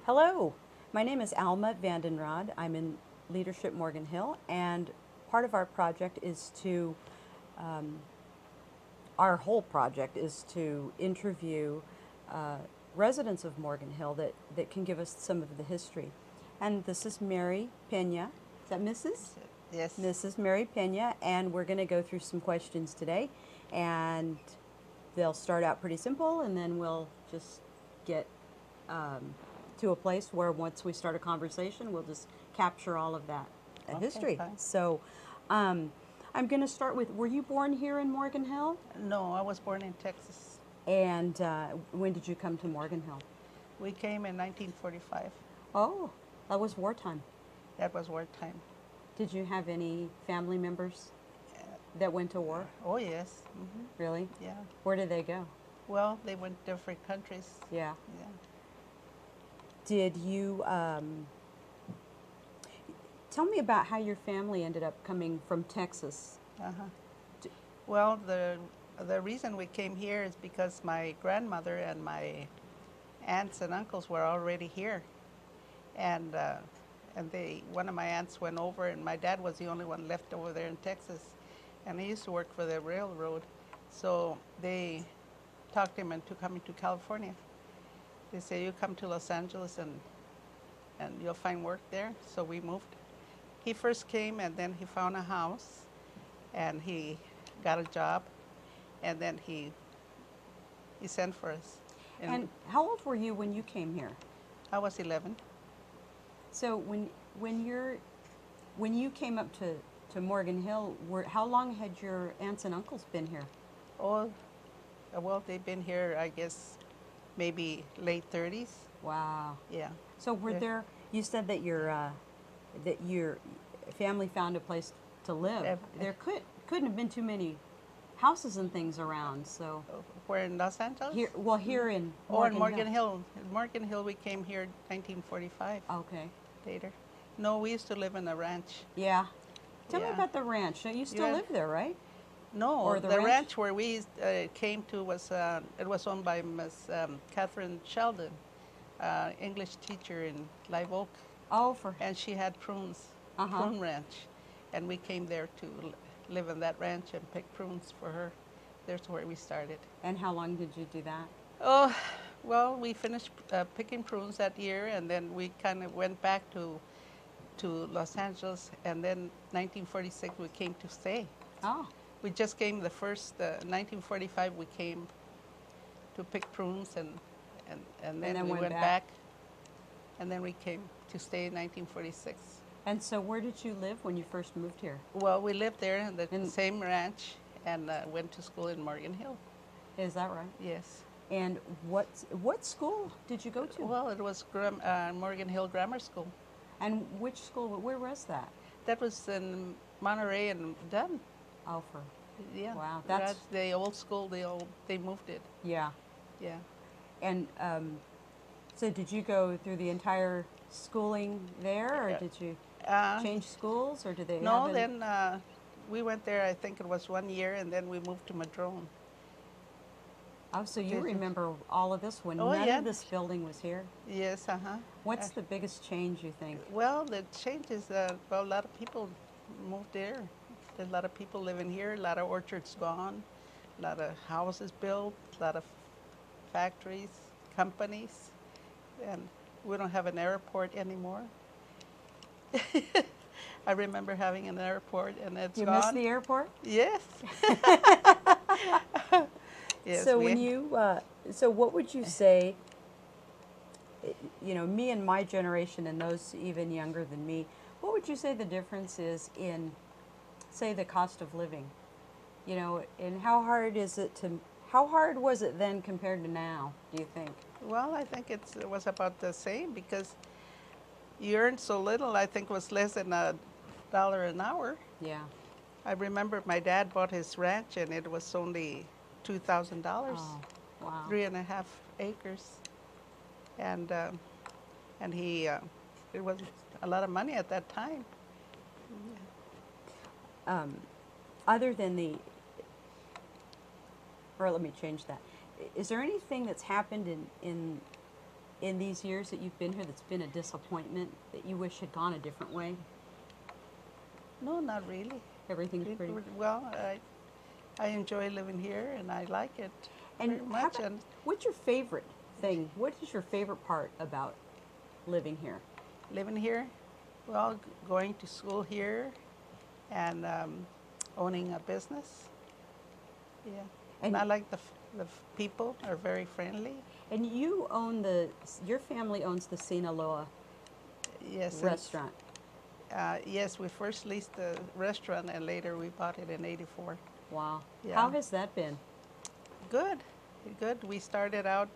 Hello, my name is Alma Vandenrod. I'm in Leadership Morgan Hill, and part of our project is to, our whole project is to interview residents of Morgan Hill that can give us some of the history. And this is Mary Pena. Is that Mrs.? Yes. Mrs. Mary Pena, and we're going to go through some questions today, and they'll start out pretty simple, and then we'll just get to a place where once we start a conversation, we'll just capture all of that Okay, history. fine. So I'm going to start with, were you born here in Morgan Hill? No, I was born in Texas. And when did you come to Morgan Hill? We came in 1945. Oh, that was wartime. That was wartime. Did you have any family members that went to war? Oh, yes. Really? Yeah. Where did they go? Well, they went different countries. Yeah. Yeah. Did you, tell me about how your family ended up coming from Texas. Well, the reason we came here is because my grandmother and my aunts and uncles were already here, and one of my aunts went over, and my dad was the only one left over there in Texas, and he used to work for the railroad, so they talked him into coming to California. They say, you come to Los Angeles and you'll find work there. So we moved. He first came, and then he found a house, and he got a job, and then he sent for us. And how old were you when you came here? I was 11. So when you came up to Morgan Hill, how long had your aunts and uncles been here? Oh, well, they've been here, I guess, maybe late 30s. Wow. Yeah. So were there? You said that your family found a place to live. There couldn't have been too many houses and things around. So We're in Los Angeles? here, well, here in Morgan Hill. In Morgan Hill, we came here in 1945. Okay. Later. No, we used to live in a ranch. Yeah. Tell me Yeah. about the ranch. Now, you still Yeah. live there, right? No, Or the the ranch? ranch where we came to was it was owned by Miss Catherine Sheldon, English teacher in Live Oak, Oh, for and she had prune ranch, and we came there to live in that ranch and pick prunes for her. There's where we started. and how long did you do that? Oh, well, we finished picking prunes that year, and then we kind of went back to Los Angeles, and then 1946 we came to stay. Oh. We just came the first, 1945 we came to pick prunes, and then we went back, and then we came to stay in 1946. And so where did you live when you first moved here? Well, we lived there in the same ranch, and went to school in Morgan Hill. Is that right? Yes. And what school did you go to? Well, it was Morgan Hill Grammar School. And which school, where was that? That was in Monterey and Dunn. Oh, for, Yeah. wow, that's, the old school. They moved it. yeah. Yeah. And so did you go through the entire schooling there, or did you change schools, or did they No, have then we went there, I think it was 1 year, and then we moved to Madrone. Oh, so you remember all of this when none of this building was here? Yes, What's the biggest change, you think? Well, the change is well, a lot of people moved there. There's a lot of people living here, a lot of orchards gone, a lot of houses built, a lot of factories, companies, and we don't have an airport anymore. I remember having an airport, and it's You gone. miss the airport? Yes. Yes. So when you, so what would you say you know, me and my generation and those even younger than me, what would you say the difference is in, say, the cost of living? You know, and how hard is it to, how hard was it then compared to now, do you think? Well, I think it was about the same because you earned so little. I think it was less than $1 an hour. Yeah. I remember my dad bought his ranch and it was only $2,000, Oh, wow. 3.5 acres, and and he it was a lot of money at that time. Other than the, or let me change that. Is there anything that's happened in these years that you've been here that's been a disappointment that you wish had gone a different way? No, not really. Everything's pretty. Well, I enjoy living here and I like it And very much. And what's your favorite thing? What is your favorite part about living here? living here, well, going to school here, and owning a business. Yeah, And- and I like the people are very friendly. And you own your family owns the Sinaloa Yes. and, restaurant. yes, we first leased the restaurant and later we bought it in '84. Wow. Yeah. How has that been? Good, good. We started out,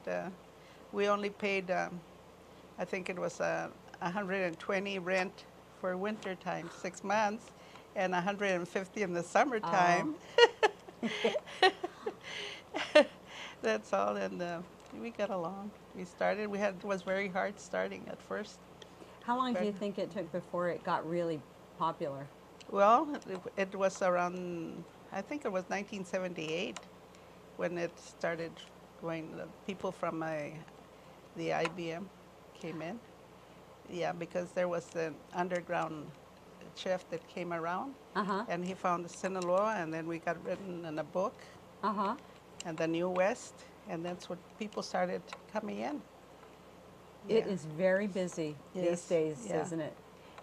we only paid, I think it was 120 rent for winter time, 6 months, and 150 in the summertime. That's all, and we got along. We started, it was very hard starting at first. How long do you think it took before it got really popular? Well, it was around, I think it was 1978 when it started going, the people from the IBM came in. Yeah, because there was an underground chef that came around, Uh-huh. and he found the Sinaloa, and then we got written in a book, Uh-huh. and the New West, and that's what people started coming in. It Yeah. is very busy these Yes, days, yeah. isn't it?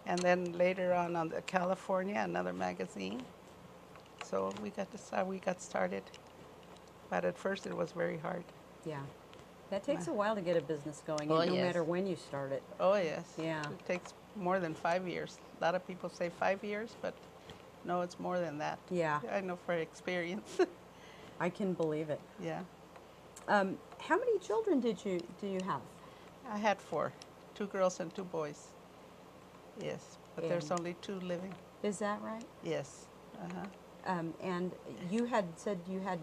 And then later on the California, another magazine. So we got started, but at first it was very hard. Yeah. That takes a while to get a business going, Oh, no yes. matter when you start it. Oh yes. Yeah. It takes more than 5 years. A lot of people say 5 years, but no, it's more than that. Yeah. I know for experience. I can believe it. Yeah. How many children do you have? I had 4, 2 girls and 2 boys. Yes, but there's And- only 2 living. Is that right? Yes. Uh-huh. And you had said you had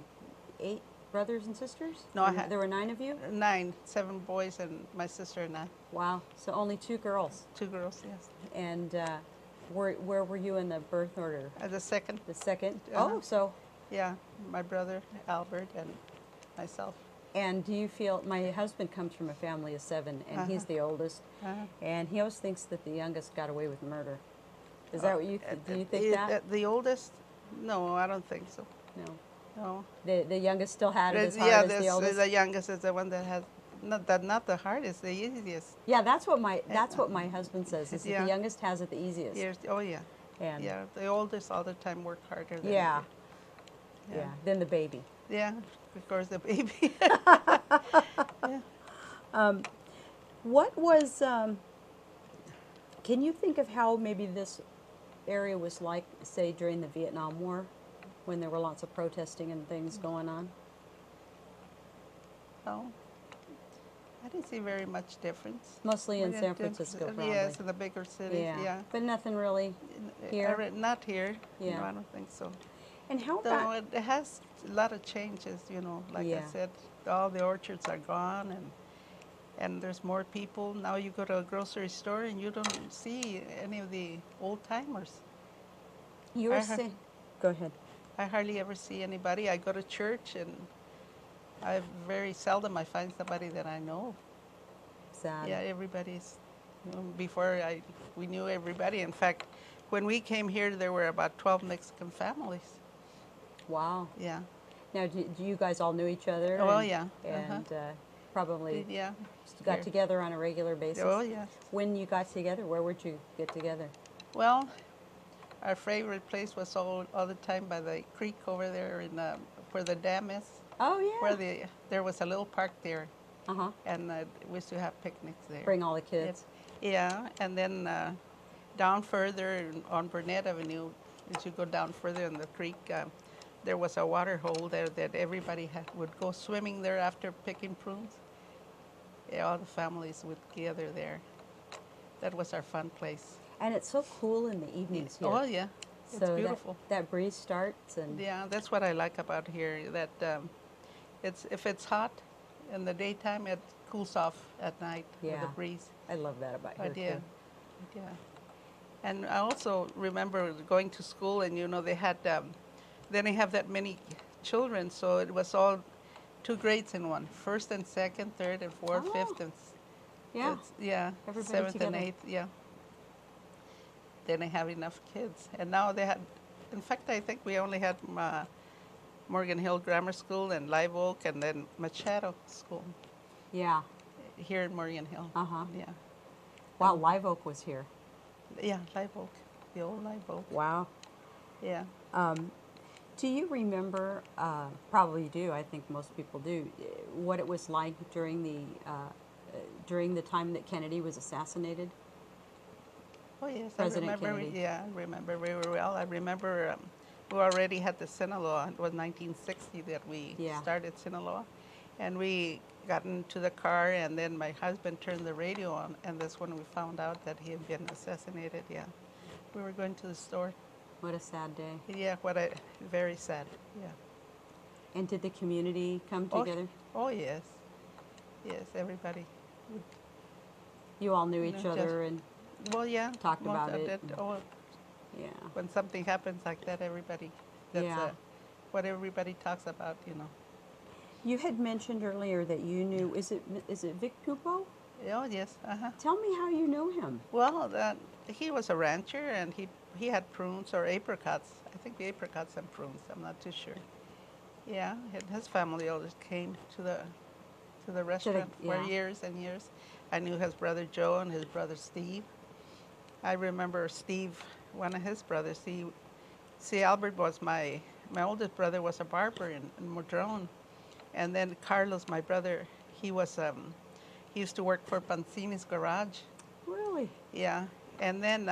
8 brothers and sisters? No, I Or had- there were 9 of you? 9, 7 boys and my sister and I. Wow. So only 2 girls. 2 girls, yes. And where were you in the birth order? The second, The second? Uh-huh. Oh, so, yeah, my brother Albert and myself. and do you feel, my husband comes from a family of 7, and he's the oldest, and he always thinks that the youngest got away with murder. Is that what you, do you think that? The oldest? No, I don't think so. No. No. The youngest still had it as hard Yeah, as the oldest? the youngest is the one that has, not the hardest, the easiest. Yeah, that's what my husband says, is that Yeah. the youngest has it the easiest. Yes, oh, yeah. And Yeah, the oldest all the time work harder than yeah, the- yeah. Then the baby. Yeah, of course, the baby. What was, can you think of how maybe this area was like, say, during the Vietnam War, when there were lots of protesting and things going on? No, I didn't see very much difference. Mostly in We San didn't- Francisco, probably. Yes, in the bigger cities, yeah. But nothing really here? Not here. Yeah. No, I don't think so. And how So about, it has a lot of changes, like I Yeah. said, all the orchards are gone and there's more people. Now you go to a grocery store and you don't see any of the old timers. you were I heard- saying, go ahead. I hardly ever see anybody. I go to church and very seldom I find somebody that I know. Sad. Yeah, everybody's, before we knew everybody. In fact, when we came here, there were about 12 Mexican families. Wow. Yeah. Now, do you guys all knew each other? Oh, and- yeah. And probably Yeah. got Here. together on a regular basis? Oh, yes. When you got together, where would you get together? Well, our favorite place was all the time by the creek over there where the dam is. Oh, yeah. There was a little park there. Uh-huh. And we used to have picnics there. Bring all the kids. Yeah, and then down further on Burnett Avenue, as you go down further in the creek, there was a water hole there that everybody would go swimming there after picking prunes. Yeah, all the families would gather there. That was our fun place. And it's so cool in the evenings here. Oh yeah, it's So beautiful. that breeze starts and Yeah, that's what I like about here. That if it's hot in the daytime, it cools off at night with Yeah. the breeze. I love that about here But yeah, too. yeah. And I also remember going to school, and they had they didn't have that many children, so it was all two grades in one: first and second, third and fourth, Oh, fifth and yeah. yeah, Everybody seventh and together. eighth. Yeah, they didn't have enough kids, and now they had. In fact, I think we only had Morgan Hill Grammar School and Live Oak, and then MHAT School Yeah. here in Morgan Hill. Uh-huh. Yeah, Wow, Live Oak was here. yeah, Live Oak, the old Live Oak. Wow. Yeah. Do you remember, probably you do, I think most people do, what it was like during the time that Kennedy was assassinated? Oh yes, President I remember. Kennedy. Yeah, I remember very well. I remember we already had the Sinaloa. It was 1960 that we Yeah. started Sinaloa, and we got into the car, and then my husband turned the radio on, and that's when we found out that he had been assassinated. Yeah, we were going to the store. What a sad day. Yeah, very sad. Yeah. And did the community come Oh, together? oh yes, yes, everybody. You all knew No, each just- other and, Well, yeah. Talked most about of it. Oh, yeah. when something happens like that, everybody. That's Yeah. what everybody talks about. You had mentioned earlier that you knew, is it Vic Pupo? Oh yes. Uh-huh. Tell me how you know him. Well, he was a rancher, and he had prunes or apricots. I think the apricots and prunes. I'm not too sure. Yeah, his family always came to the restaurant for yeah. years and years. I knew his brother Joe and his brother Steve. I remember Steve, one of his brothers. See, Albert was my oldest brother was a barber in Madrone, and then Carlos, my brother, he used to work for Pancini's garage. Really? Yeah, and then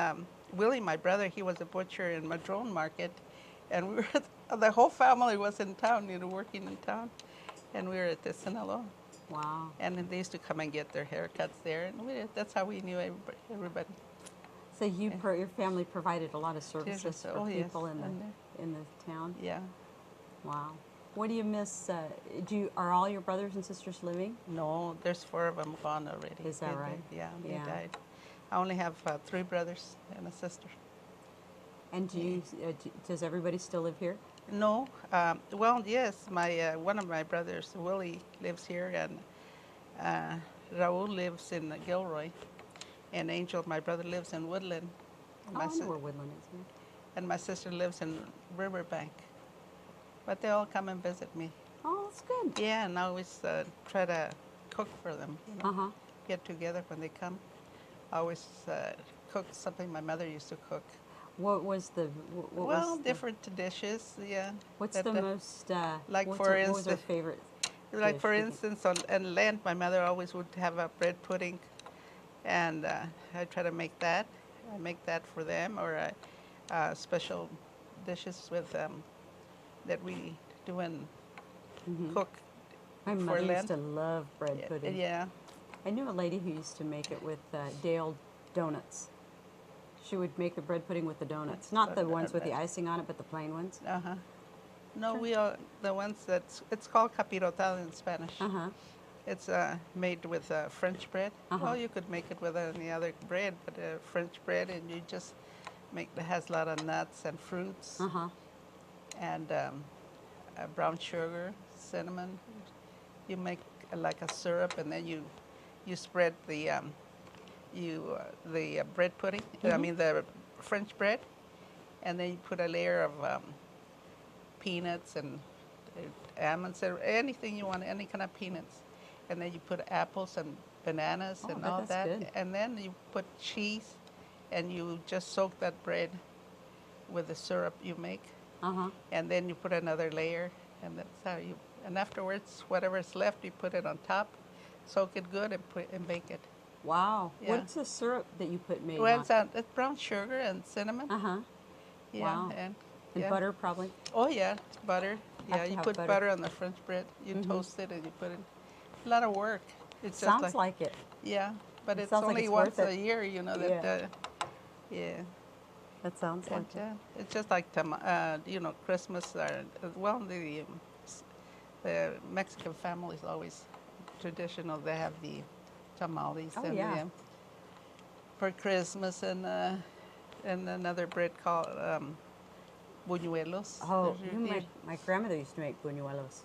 Willie, my brother, he was a butcher in Madrone Market, and we were the whole family was in town, working in town, and we were at the Sinaloa. Wow. And then they used to come and get their haircuts there, and that's how we knew everybody. So your family provided a lot of services for Oh, yes. people in And, the town? Yeah. Wow. What do you miss? Are all your brothers and sisters living? No, there's 4 of them gone already. Is that They right? Yeah, they Yeah. died. I only have 3 brothers and a sister. And does everybody still live here? No, well, yes, my one of my brothers, Willie, lives here, and Raul lives in Gilroy, and Angel, my brother, lives in Woodland. Oh, I know where Woodland is. Yeah. And my sister lives in Riverbank. But they all come and visit me. Oh, that's good. Yeah, and I always try to cook for them. Uh-huh. Get together when they come. I always cook something my mother used to cook. What was the? What Well, was different dishes, yeah. What's that, the most? like what for was her instance- favorite? Like dish, for you think? instance, on Lent, my mother always would have a bread pudding, and I try to make that. I make that for them, or special dishes with that we do and cook My for mother used Lent. to love bread pudding. Yeah. I knew a lady who used to make it with Dale donuts. She would make the bread pudding with the donuts, not the ones with the icing on it, but the plain ones. Uh-huh. No, we are the ones it's called capirotada in Spanish. Uh-huh. It's made with French bread. Uh-huh. Well, you could make it with any other bread, but French bread, and you just make it has a lot of nuts and fruits, Uh-huh. and brown sugar, cinnamon. You make like a syrup, and then you spread the bread pudding. I mean the French bread, and then you put a layer of peanuts and almonds, or anything you want, any kind of peanuts, and then you put apples and bananas Oh, and I bet all that's that, good. and then you put cheese, and you just soak that bread with the syrup you make, Uh-huh. and then you put another layer, and that's how you. And afterwards, whatever's left, you put it on top. soak it good and bake it. Wow. Yeah. What's the syrup that you put made Well, on? it's brown sugar and cinnamon. Uh-huh. Yeah, Wow. and And yeah. butter probably? Oh yeah, butter. Have Yeah, to you have put butter. butter on the French bread. You toast it and you put it. A lot of work. It's just Sounds like it. yeah, but It it's sounds like only it's once worth a it. year, you know Yeah. that. Yeah, That sounds like and it. it's just like you know, Christmas or well, the Mexican families always traditional. They have the tamales Oh, and yeah. for Christmas and another bread called buñuelos. Oh, Those are you know, the- my grandmother used to make buñuelos.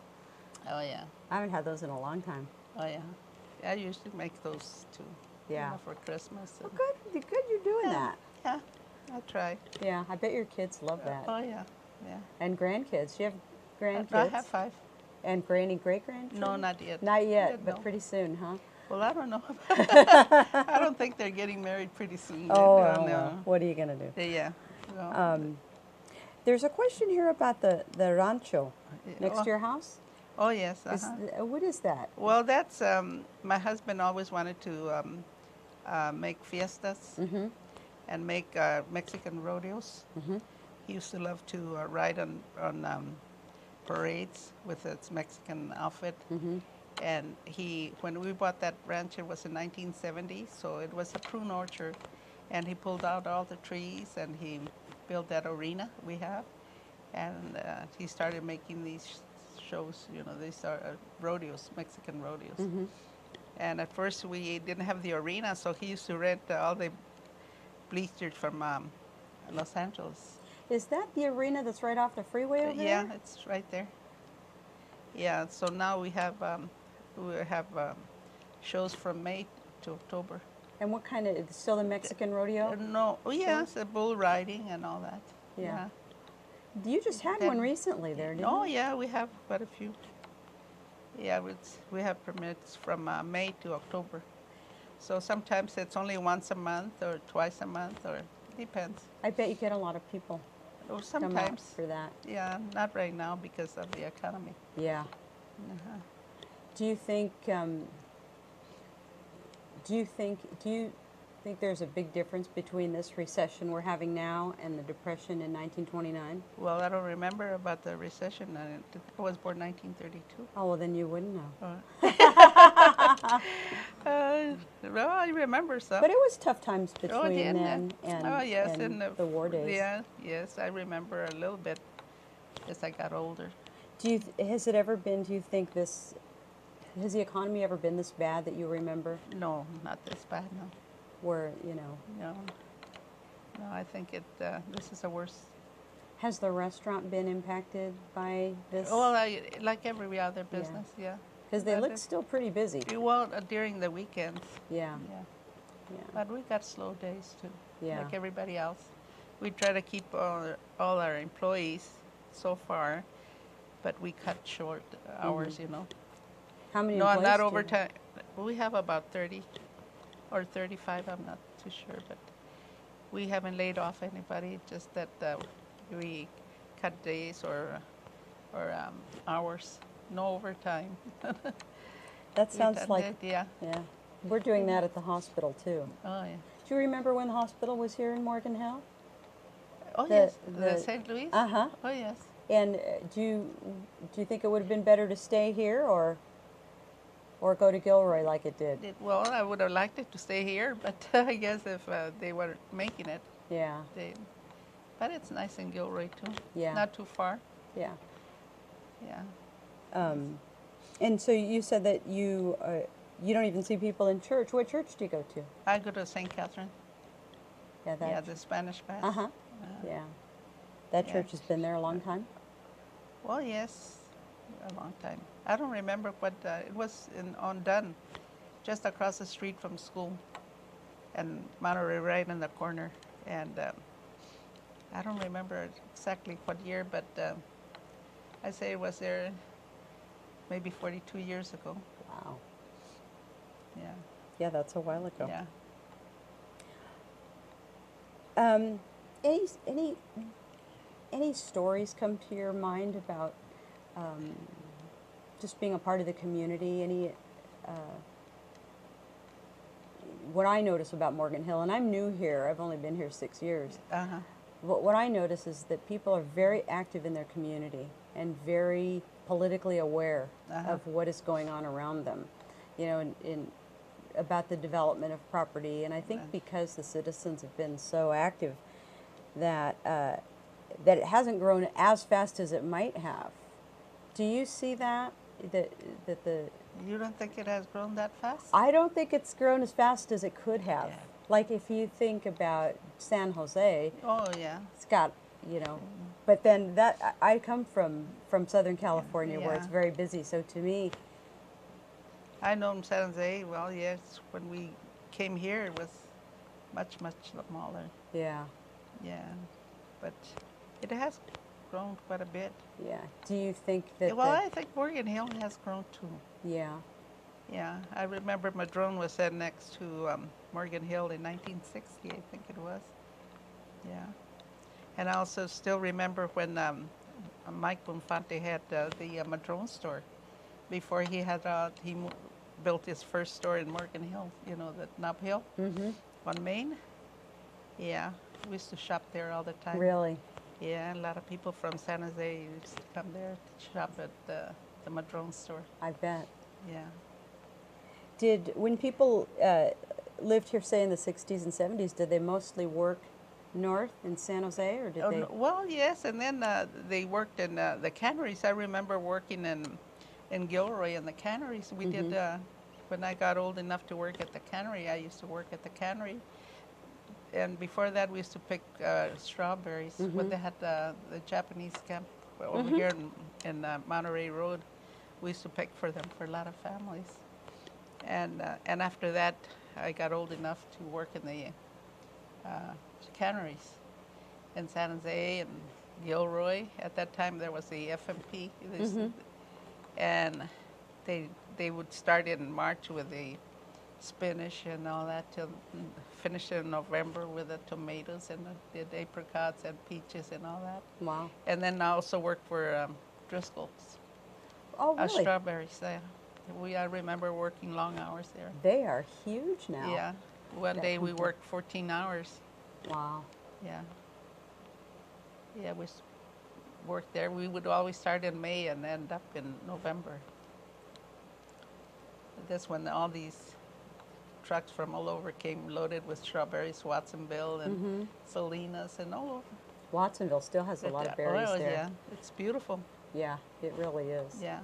oh yeah, I haven't had those in a long time. oh yeah. I usually make those too. Yeah. You know, for Christmas. Well, and- good you're doing yeah, that. yeah, I try. Yeah, I bet your kids love that. Oh yeah, yeah. And grandkids. You have grandkids? I have 5. And great-grandchildren? No, not yet. Not yet, Yeah, but no. pretty soon, huh? Well, I don't know. I don't think they're getting married pretty soon. Oh, I well, don't well, know. what are you going to do? Yeah. No. There's a question here about the rancho next Oh. to your house. Oh yes. What is that? Well, that's my husband always wanted to make fiestas and make Mexican rodeos. He used to love to ride on parades with its Mexican outfit. And when we bought that ranch, it was in 1970, so it was a prune orchard. And he pulled out all the trees and he built that arena we have. And he started making these shows, you know, these are rodeos, Mexican rodeos. And at first we didn't have the arena, so he used to rent all the bleachers from Los Angeles. Is that the arena that's right off the freeway over Yeah, there? it's right there. Yeah, so now we have shows from May to October. And what kind of, it's still the Mexican rodeo? No, oh yeah, it's bull riding and all that. Yeah. You just had one recently there, didn't Oh you? yeah, we have quite a few. Yeah, we have permits from May to October. So sometimes it's only once a month or twice a month, or it depends. I bet you get a lot of people Or come out sometimes, for that. yeah, not right now because of the economy. Yeah. Do you think there's a big difference between this recession we're having now and the depression in 1929? Well, I don't remember about the recession. I was born 1932. Oh, well, then you wouldn't know. Well, I remember some. But it was tough times between yeah, then and, oh yes, and in the war days. Yeah, yes, I remember a little bit as I got older. Has it ever been, do you think has the economy ever been this bad that you remember? No, not this bad. No, Where, you know, no. I think this is the worst. has the restaurant been impacted by this? Well, like every other business, yeah. Because they But look still pretty busy. Well, during the weekends, Yeah, yeah. yeah, But we got slow days too, yeah. like everybody else. We try to keep all our employees so far, but we cut short hours, you know. How many No, employees not do you have? overtime. We have about 30 or 35, I'm not too sure, but we haven't laid off anybody, just that we cut days or hours, no overtime. That sounds done like, that, yeah. yeah. We're doing that at the hospital too. Oh, yeah. Do you remember when the hospital was here in Morgan Hill? Oh, The- yes, the- the St. Louis? Uh-huh. Oh, yes. And do you think it would have been better to stay here or go to Gilroy like it did? Well, I would have liked it to stay here, but I guess if they were making it, Yeah, but it's nice in Gilroy too. Yeah. Not too far, yeah. yeah. And so you said that you don't even see people in church. What church do you go to? I go to St. Catherine, Yeah, that. yeah, the Spanish Mass. Uh-huh. Yeah. That yeah. church has been there a long time? Well, yes, a long time. I don't remember what, it was on Dunn, just across the street from school, and Monterey right in the corner. And I don't remember exactly what year, but I say it was there maybe 42 years ago. Wow. Yeah, Yeah, that's a while ago. yeah. Any stories come to your mind about just being a part of the community? what I notice about Morgan Hill, and I'm new here, I've only been here 6 years. Uh-huh. What I notice is that people are very active in their community and very politically aware of what is going on around them, you know, about the development of property. And I think because the citizens have been so active that that it hasn't grown as fast as it might have. Do you see that? That the You don't think it has grown that fast? I don't think it's grown as fast as it could have. Yeah. Like if you think about San Jose, Oh, yeah. it's got, you know, but then that I come from Southern California where it's Yeah. very busy. So to me, I know in San Jose, well, yes, when we came here, it was much, much smaller. yeah, Yeah. But it has grown quite a bit. yeah. Do you think that? Well, I think Morgan Hill has grown too. Yeah. Yeah, I remember Madrone was set next to Morgan Hill in 1960, I think it was. Yeah. And I also still remember when Mike Bonfante had the Madrone store. Before he had, built his first store in Morgan Hill, you know, the Nob Hill on Main. Yeah, we used to shop there all the time. Really? Yeah, a lot of people from San Jose used to come there to shop at the Madrone store. I bet. Yeah. When people lived here, say in the 60s and 70s, did they mostly work north in San Jose, or did they? Well, yes, and then they worked in the canneries. I remember working in Gilroy in the canneries. We did, when I got old enough to work at the cannery, I used to work at the cannery. And before that, we used to pick strawberries when they had the Japanese camp over here in Monterey Road. We used to pick for them for a lot of families. And after that, I got old enough to work in the canneries in San Jose and Gilroy. At that time, there was the FMP, and they would start in March with the spinach and all that till finish in November with the tomatoes and the apricots and peaches and all that. Wow. And then I also worked for Driscoll's. Oh, really? Strawberries there. I remember working long hours there. They are huge now. Yeah. One day we worked 14 hours. Wow. Yeah. Yeah, we worked there. We would always start in May and end up in November. That's when all these trucks from all over came loaded with strawberries, Watsonville and Salinas and all over. Watsonville still has a lot of berries there. Yeah, it's beautiful. Yeah, it really is. Yeah.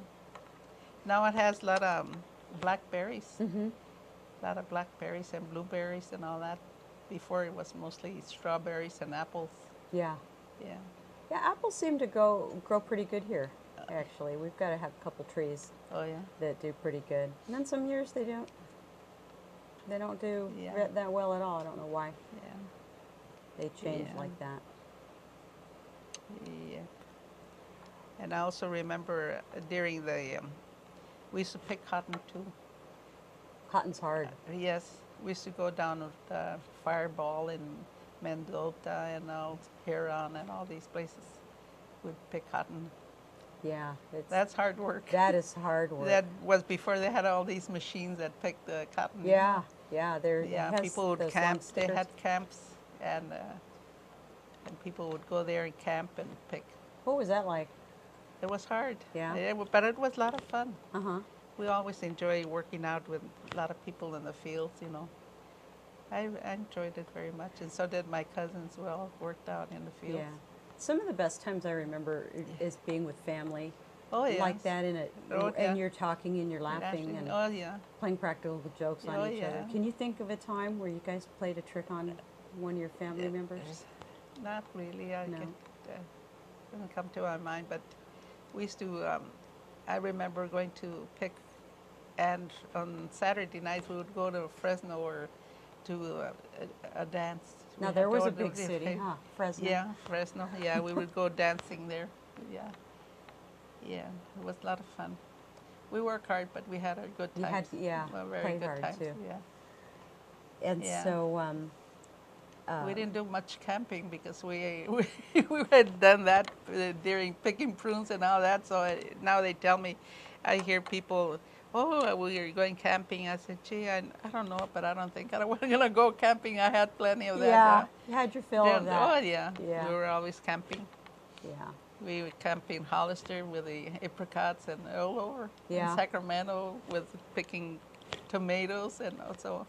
Now it has a lot of blackberries. A lot of blackberries and blueberries and all that. Before it was mostly strawberries and apples. Yeah. Yeah. Yeah, apples seem to grow pretty good here, actually. We've got to have a couple trees Oh, yeah. that do pretty good. And then some years they don't do that well at all. I don't know why. Yeah. They change Yeah. like that. Yeah. And I also remember during the, we used to pick cotton too. Cotton's hard. Yes, we used to go down with Fireball and Mendota and Huron and all these places. We'd pick cotton. Yeah. That's hard work. That is hard work. That was before they had all these machines that picked the cotton. Yeah. Yeah. Yeah, people would camp. They had camps, and people would go there and camp and pick. What was that like? It was hard. Yeah. But it was a lot of fun. Uh-huh. We always enjoy working out with a lot of people in the fields, you know. I enjoyed it very much, and so did my cousins. We all worked out in the fields. Yeah. Some of the best times I remember is being with family. Oh, yeah. Like that and you're talking and you're laughing and oh, yeah. playing practical jokes on each other. yeah. Can you think of a time where you guys played a trick on one of your family members? Not really. No. Doesn't come to my mind, but we used to, I remember going to pick, and on Saturday nights we would go to Fresno or to a dance. Now there was a big city, huh? Fresno. Yeah, Fresno. Yeah, we would go dancing there. Yeah. Yeah, it was a lot of fun. We worked hard, but we had a good time. Very played good hard times. too. Yeah. And Yeah. so We didn't do much camping because we had done that during picking prunes and all that. So now they tell me, I hear people, oh, we were going camping. I said, gee, I don't know, but I don't think I was going to go camping. I had plenty of that. Yeah, you had your fill of that. Oh, yeah. Yeah. We were always camping. Yeah. We would camp in Hollister with the apricots and all over. Yeah. In Sacramento with picking tomatoes, and also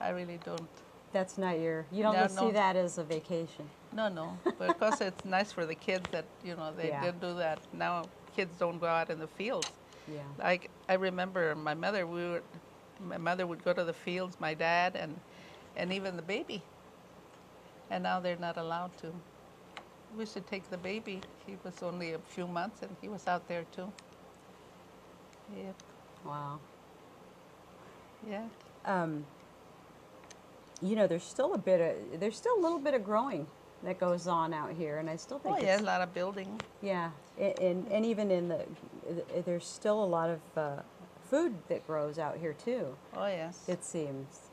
I really don't. That's not your, you don't No, just see no. that as a vacation. No. But of course it's nice for the kids that, you know, they Yeah. did do that. Now kids don't go out in the fields. Yeah. Like I remember my mother would go to the fields, my dad and even the baby. And now they're not allowed to. We should take the baby. He was only a few months and he was out there too. Yep. Wow. Yeah. You know, there's still a little bit of growing that goes on out here, and I still think Oh yeah, a lot of building. yeah, and even in there's still a lot of food that grows out here too. Oh yes. It seems,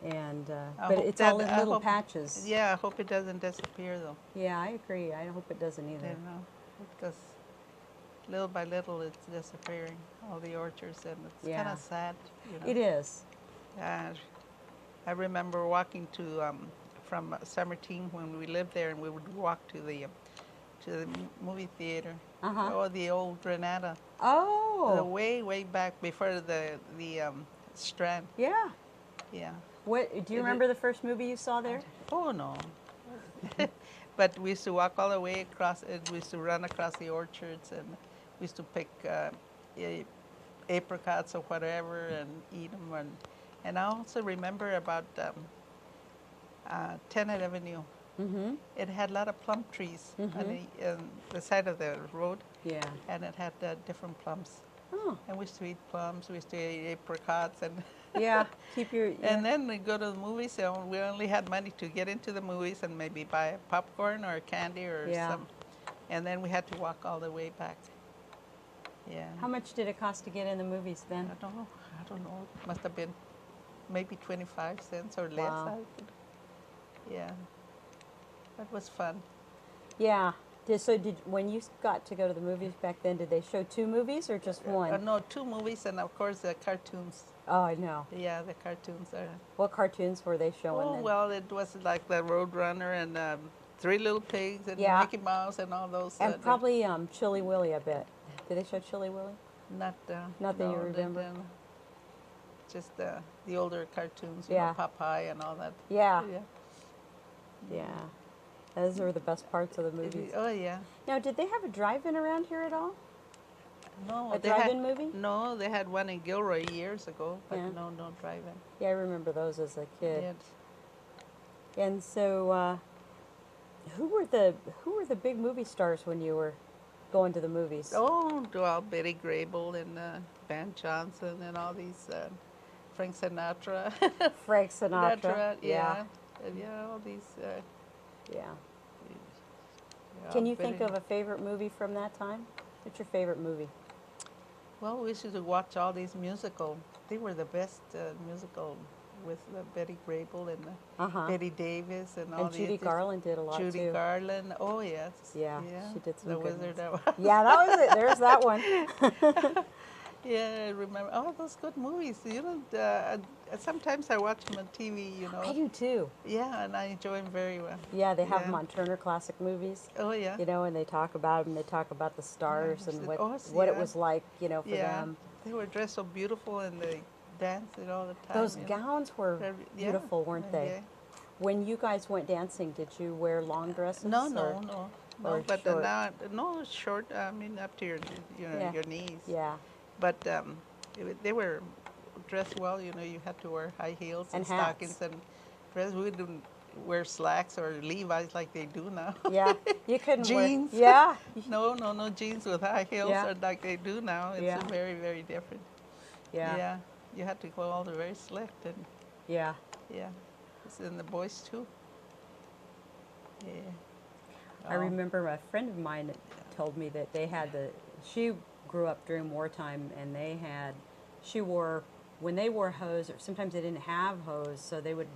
and I but hope it's that- all in I little hope- patches. Yeah, I hope it doesn't disappear though. Yeah, I agree. I hope it doesn't either. You know, because little by little it's disappearing. All the orchards, and it's Yeah. kind of sad. You know. It is. I remember walking to from San Martin when we lived there, and we would walk to the movie theater. Uh-huh. Oh, the old Granada. The Oh, way back before the Strand. yeah. Yeah. What do you Is remember the first movie you saw there? Oh no. But we used to walk all the way across. We used to run across the orchards, and we used to pick apricots or whatever and eat them. And I also remember about 10th Avenue. Mm-hmm. It had a lot of plum trees Mhm. on the side of the road, Yeah. and it had different plums. Oh, And we used to eat plums. We used to eat apricots, and yeah. Keep your. and then we go to the movies. So we only had money to get into the movies and maybe buy popcorn or candy or Yeah. some. And then we had to walk all the way back. Yeah. How much did it cost to get in the movies then? I don't know. I don't know. It must have been maybe 25 cents or less. Wow. Yeah. That was fun. Yeah. When you got to go to the movies back then, did they show 2 movies or just one? No, 2 movies and of course the cartoons. Oh, I know. Yeah, the cartoons are. What cartoons were they showing Oh then? well, it was like the Roadrunner and Three Little Pigs and Yeah. Mickey Mouse and all those. And probably Chilly Willy, I bet. Did they show Chilly Willy? Not. Not that you no, remember? Just the older cartoons, you Yeah. know, Popeye and all that. Yeah. Yeah. Yeah. Those were the best parts of the movies. Oh yeah. Now, did they have a drive-in around here at all? No, A they had, drive-in movie? No, they had one in Gilroy years ago, but Yeah. no drive-in. Yeah, I remember those as a kid. Yes. And so, who were the big movie stars when you were going to the movies? Oh, well, Betty Grable and Ben Johnson and all these, Frank Sinatra. Frank Sinatra. yeah. Yeah, all these. Yeah. Yeah, Can you think Betty- of a favorite movie from that time? What's your favorite movie? Well, we used to watch all these musical. They were the best musical with Betty Grable and Uh-huh. Betty Davis and all And these. Judy Garland did a lot Judy too. Garland. Oh yes. Yeah, she did some The good Wizard. ones. Of Oz. Yeah, that was it. There's that one. Yeah, I remember all those good movies. You know, sometimes I watch them on TV. You know. I do too. Yeah, and I enjoy them very well. Yeah, they have Yeah. them on Turner Classic Movies. Oh yeah. You know, and they talk about them. They talk about the stars and what Oh, what it yeah. was like, you know, for Yeah. them. They were dressed so beautiful and they danced it all the time. Those you know. gowns were Yeah. beautiful, weren't they? Yeah. When you guys went dancing, did you wear long dresses? No, or- no. or But short? now, no short. I mean, up to your, Yeah. your knees. Yeah, But they were dressed well. You know, you had to wear high heels And and, stockings and dress. We didn't wear slacks or Levi's like they do now. yeah. You couldn't Jeans. wear. Yeah, No jeans with high heels Yeah. or like they do now. It's Yeah. very, very different. yeah, Yeah. You had to go all the very slick and yeah. yeah. It's in the boys too. Yeah. I Oh. remember a friend of mine that told me that they had she grew up during wartime and she wore, when they wore hose, or sometimes they didn't have hose, so they would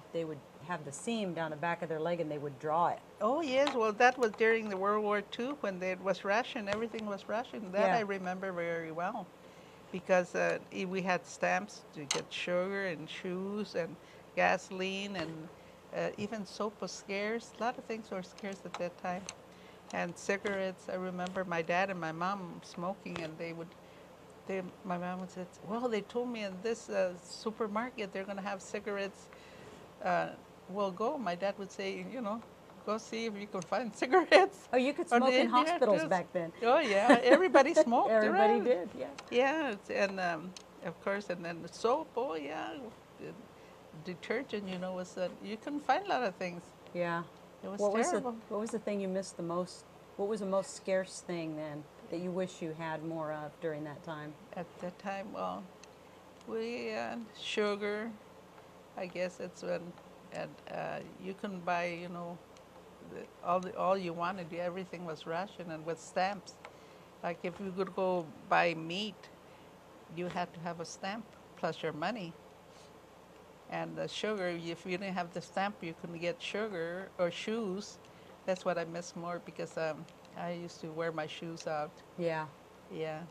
have the seam down the back of their leg and they would draw it. Oh yes, well that was during the World War II when it was ration. Everything was ration. That Yeah. I remember very well, because we had stamps to get sugar and shoes and gasoline, and even soap was scarce. A lot of things were scarce at that time. And cigarettes, I remember my dad and my mom smoking, and my mom would say, well, they told me in this supermarket they're going to have cigarettes. We'll go. My dad would say, go see if you can find cigarettes. Oh, you could smoke in hospitals just, back then. Oh, yeah. Everybody smoked. Everybody around. did, yeah. Yeah, and of course, and then the soap, oh, yeah. Detergent, was you couldn't find a lot of things. Yeah. It was What terrible. what was the thing you missed the most? What was the most scarce thing then that you wish you had more of during that time? At that time, well, we sugar, I guess it's when, and you couldn't buy, all you wanted. Everything was rationed and with stamps. Like if you could go buy meat, you had to have a stamp plus your money. And the sugar, if you didn't have the stamp, you couldn't get sugar or shoes. That's what I miss more, because I used to wear my shoes out. Yeah. Yeah.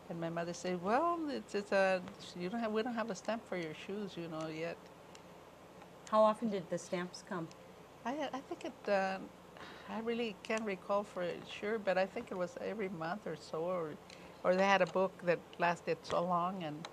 And my mother said, well, we don't have a stamp for your shoes, yet. How often did the stamps come? I think I really can't recall for sure, but I think it was every month or so, or they had a book that lasted so long, and,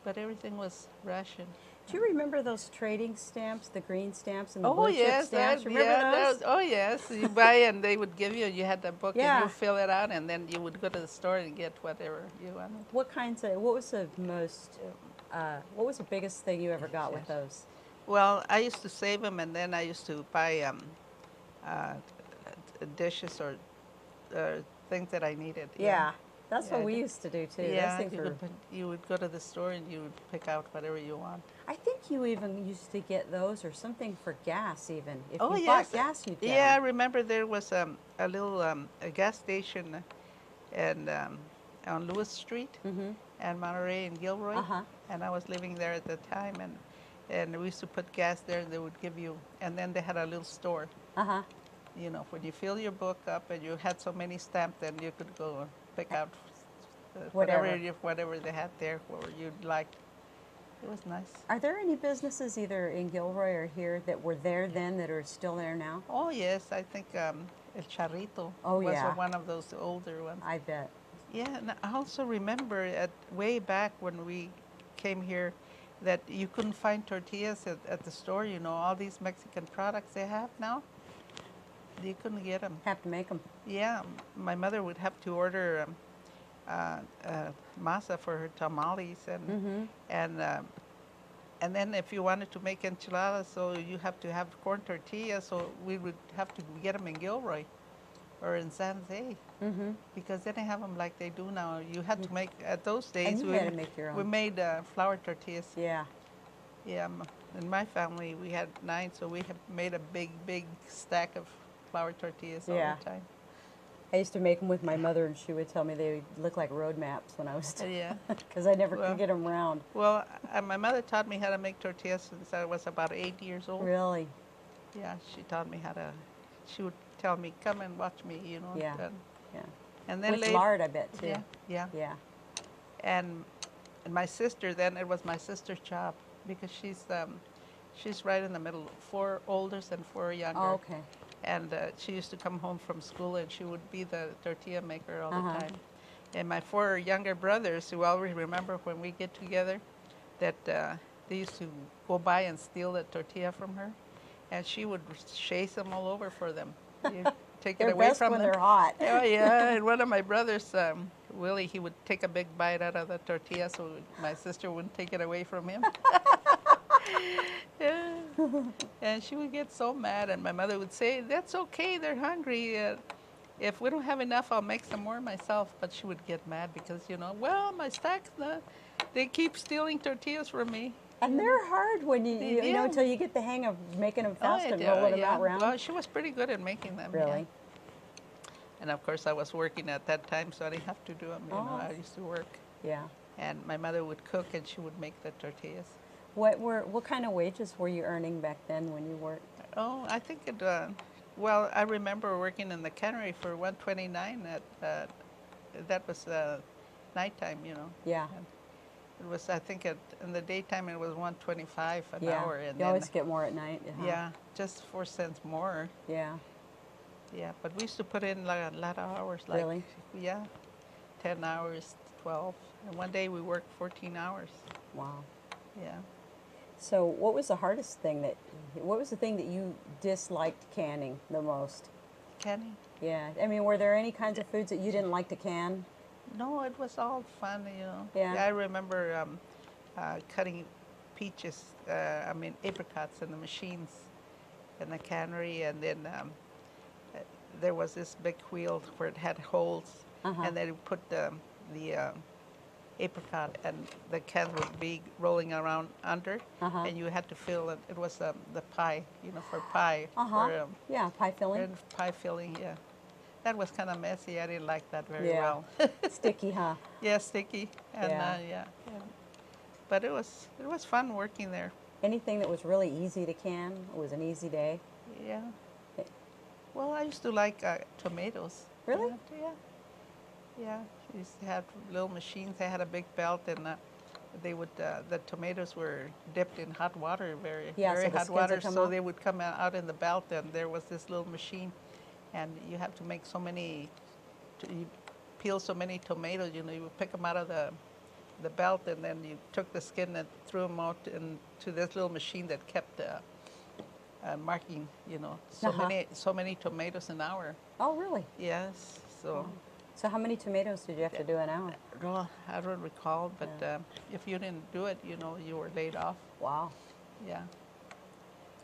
but everything was rationed. Do you remember those trading stamps, the green stamps and the Oh, blue chip yes, stamps? Remember those? oh, yes. You buy and they would give you had the book, Yeah. and you fill it out, and then you would go to the store and get whatever you wanted. What was the most, what was the biggest thing you ever got with those? Well, I used to save them, and then I used to buy dishes or things that I needed. Yeah. That's Yeah, what we used to do too. Yeah, Those things you would go to the store and you would pick out whatever you want. I think you even used to get those or something for gas even. If Oh, you yes. bought gas, you'd get Yeah, I them. remember there was a little a gas station and on Lewis Street and Monterey and Gilroy. And I was living there at the time, and we used to put gas there, and they would give you, and then they had a little store. When you fill your book up and you had so many stamps, then you could go pick out whatever they had there, what you'd like. It was nice. Are there any businesses either in Gilroy or here that were there then that are still there now? Oh, yes. I think El Charrito was one of those older ones. I bet. Yeah, and I also remember way back when we came here that you couldn't find tortillas at the store. All these Mexican products they have now, you couldn't get them. Have to make them. Yeah, my mother would have to order masa for her tamales, and then if you wanted to make enchiladas, so you have to have corn tortillas. So we would have to get them in Gilroy or in San Jose, because they didn't have them like they do now. You had to make, at those days, And you had to make your own. we made flour tortillas. Yeah. Yeah, in my family we had 9, so we have made a big stack of flour tortillas all the time. I used to make them with my mother, and she would tell me they look like road maps when I was, Yeah. because I never could get them round. Well, my mother taught me how to make tortillas since I was about 8 years old. Really? Yeah, she taught me how to. She would tell me, "Come and watch me," Yeah. Yeah. And then With lard, I bet too. Yeah. Yeah. And my sister, then it was my sister's job, because she's right in the middle, 4 olders and 4 younger. Oh, okay. And she used to come home from school, and she would be the tortilla maker all the time. And my 4 younger brothers, who always remember when we get together, that they used to go by and steal the tortilla from her, and she would chase them all over for them. You take it away from them. They're best when they're hot. Oh, yeah. And one of my brothers, Willie, he would take a big bite out of the tortilla so my sister wouldn't take it away from him. Yeah. And she would get so mad, and my mother would say, "That's okay, they're hungry. If we don't have enough, I'll make some more myself." But she would get mad because, well, my stack's not, they keep stealing tortillas from me. And they're hard when you know, until you get the hang of making them fast and rolling them out round. Well, she was pretty good at making them. Really? Yeah. And of course, I was working at that time, so I didn't have to do them. I used to work. Yeah. And my mother would cook, and she would make the tortillas. What kind of wages were you earning back then when you worked? Oh, I think it. Well, I remember working in the cannery for $1.29 that was nighttime, you know. Yeah. And it was, I think, in the daytime it was 125 an Yeah. hour, and You always get more at night. yeah, just 4 cents more. Yeah. Yeah, but we used to put in like a lot of hours. Like, Really? yeah, 10 hours, 12. And one day we worked 14 hours. Wow. Yeah. So, what was the hardest thing what was the thing that you disliked canning the most? Canning? Yeah. I mean, were there any kinds of foods that you didn't like to can? No, it was all fun, you know. Yeah. I remember cutting peaches, apricots in the machines in the cannery, and then there was this big wheel where it had holes, and then you put the apricot, and the can would be rolling around under, and you had to fill it. It was the pie, you know, for pie. For, Yeah, pie filling. pie filling, yeah. That was kind of messy. I didn't like that very Yeah. well. Sticky, huh? Yeah, sticky, and Yeah. yeah. But it was fun working there. Anything that was really easy to can, it was an easy day. Yeah. Well, I used to like tomatoes. Really? Yeah. Yeah. We used to have little machines. They had a big belt, and they would the tomatoes were dipped in hot water, very Yeah, very so the hot skins would water. come So out? they would come out in the belt, and there was this little machine, and you have to make so many, you peel so many tomatoes. You know, you would pick them out of the belt, and then you took the skin and threw them out into this little machine that kept marking, you know, so many tomatoes an hour. Oh, really? Yes. So. So how many tomatoes did you have to do an hour? Well, I don't recall, but if you didn't do it, you know, you were laid off. Wow. Yeah.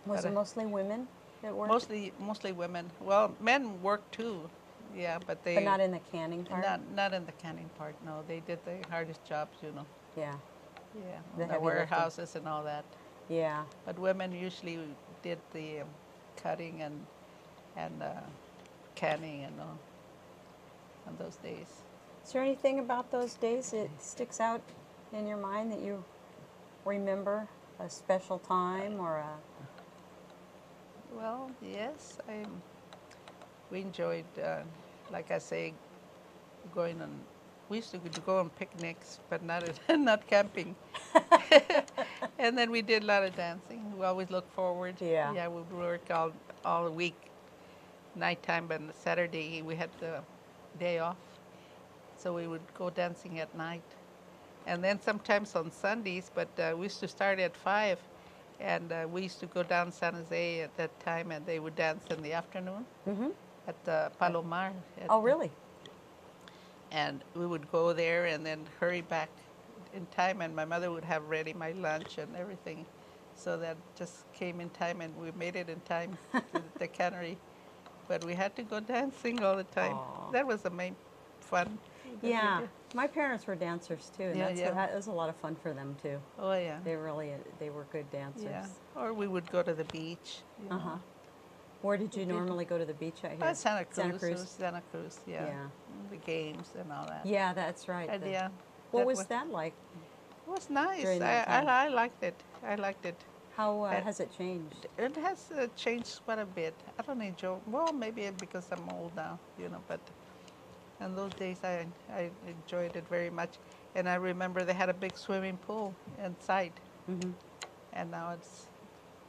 Was But, it mostly women that worked? Mostly women. Well, men worked too. Yeah, but they. But not in the canning part? Not in the canning part. No, they did the hardest jobs, you know. Yeah. Yeah. The The heavy warehouses and all that. Yeah. But women usually did the cutting and canning and all on those days. Is there anything about those days that sticks out in your mind that you remember? A special time or a... Well, yes, we enjoyed, like I say, going on. We used to go on picnics, but not camping. And then we did a lot of dancing. We always look forward. Yeah. Yeah, we would work all week, nighttime, but on Saturday we had the day off, so we would go dancing at night. And then sometimes on Sundays, but we used to start at 5, and we used to go down San Jose at that time, and they would dance in the afternoon at the Palomar. Oh, really? And we would go there and then hurry back in time, and my mother would have ready my lunch and everything, so that just came in time, and we made it in time to the cannery. But we had to go dancing all the time. Aw. That was the main fun. that we Yeah. did. My parents were dancers too, and Yeah, yeah. that was a lot of fun for them too. Oh yeah. They were good dancers. Yeah. Or we would go to the beach. You know. Where did you normally go to the beach out here? Santa Cruz. Santa It Cruz. was Santa Cruz, yeah. Yeah. The games and all that. Yeah, that's right. And yeah. What was that like? It was nice. during that time? I liked it. I liked it. How has it changed? It has changed quite a bit. I don't enjoy. Well, maybe because I'm old now, you know. But in those days, I enjoyed it very much. And I remember they had a big swimming pool inside. And now it's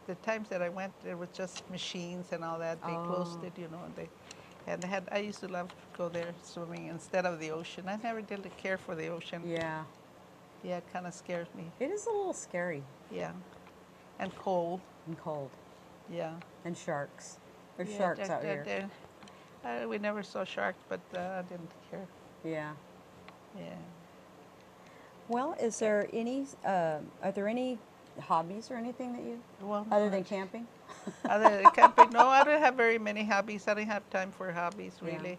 the times that I went, there was just machines and all that. They closed it, you know. And they had. I used to love to go there swimming instead of the ocean. I never did care for the ocean. Yeah. Yeah, it kind of scares me. It is a little scary. Yeah, and cold. And cold. Yeah. And sharks. There's Yeah, sharks out here. We never saw sharks, but I didn't care. Yeah. Yeah. Well, is there any, are there any hobbies or anything that you, Well, other than camping? other than camping, no, I don't have very many hobbies. I don't have time for hobbies, Yeah. really.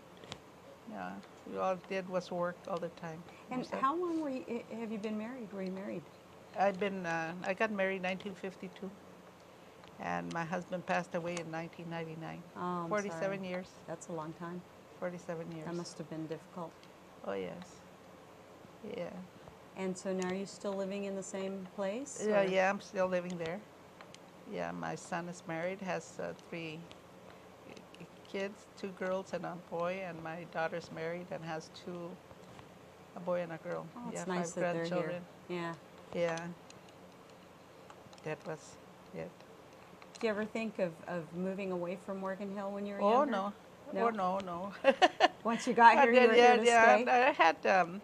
Yeah. We all did was work all the time. And So how long have you been married? Were you married? I got married in 1952, and my husband passed away in 1999. Oh, I'm 47 sorry. years. That's a long time. 47 years. That must have been difficult. Oh, yes. Yeah. And so now are you still living in the same place? Yeah, or- yeah, I'm still living there. Yeah, my son is married, has 3 kids, 2 girls and a boy, and my daughter's married and has 2 a boy and a girl. Oh, it's yeah, nice 5 that they're here. grandchildren. Yeah. Yeah, that was it. Did you ever think of moving away from Morgan Hill when you were Oh younger? no, No? oh no, no. Once you got I here, you did, were yeah, here to yeah. stay? I had,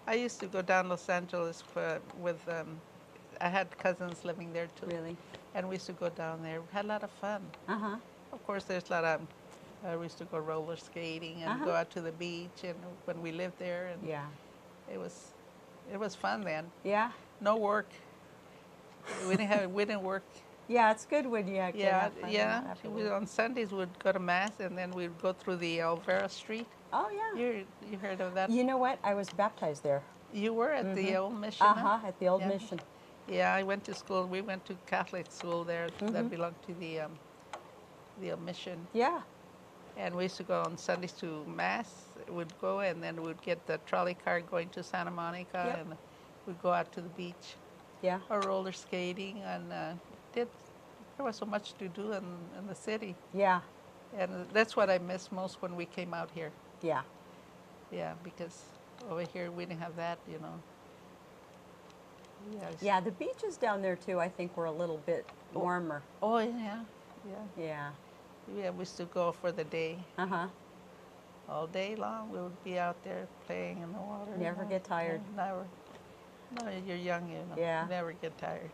I used to go down Los Angeles with, I had cousins living there too. Really? And we used to go down there. We had a lot of fun. Uh-huh. Of course, there's a lot of, we used to go roller skating and go out to the beach and when we lived there. And Yeah. it was fun then. Yeah? No work. We didn't work. Yeah, it's good when you can Yeah, have fun. yeah. Not have to We, work. on Sundays we'd go to mass and then we'd go through the Olvera Street. Oh, yeah. You heard of that? You know what? I was baptized there. You were at the old mission. Huh? Uh-huh, at the old Yeah. mission. Yeah, I went to school. We went to Catholic school there that belonged to the old mission. Yeah. And we used to go on Sundays to mass. We'd go and then we'd get the trolley car going to Santa Monica Yep. and we'd go out to the beach Yeah. or roller skating and there was so much to do in the city. Yeah. And that's what I miss most when we came out here. Yeah. Yeah, because over here we didn't have that, you know. Yes. Yeah, the beaches down there too, I think, were a little bit warmer. Oh, yeah. Yeah. Yeah. Yeah, we used to go for the day. Uh-huh. All day long, we would be out there playing in the water. Never get tired. Never. No, you're young, you know. Yeah. Never get tired.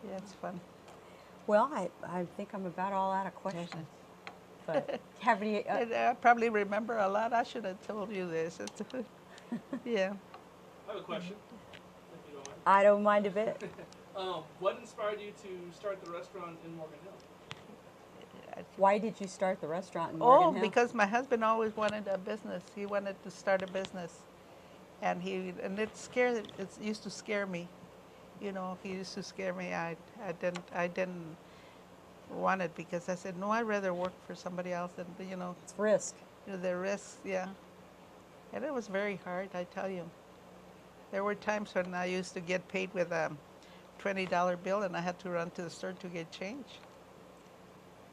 Yeah, it's fun. Well, I think I'm about all out of questions. But have any? I probably remember a lot. I should have told you this. Yeah. I have a question, if you don't mind. I don't mind a bit. What inspired you to start the restaurant in Morgan Hill? Why did you start the restaurant in Oh, Morgan Hill? because my husband always wanted a business. He wanted to start a business, and it used to scare me. You know, he used to scare me. I didn't want it because I said no. I'd rather work for somebody else than It's risk. the risks. Yeah, and it was very hard. I tell you, there were times when I used to get paid with a $20 bill, and I had to run to the store to get change.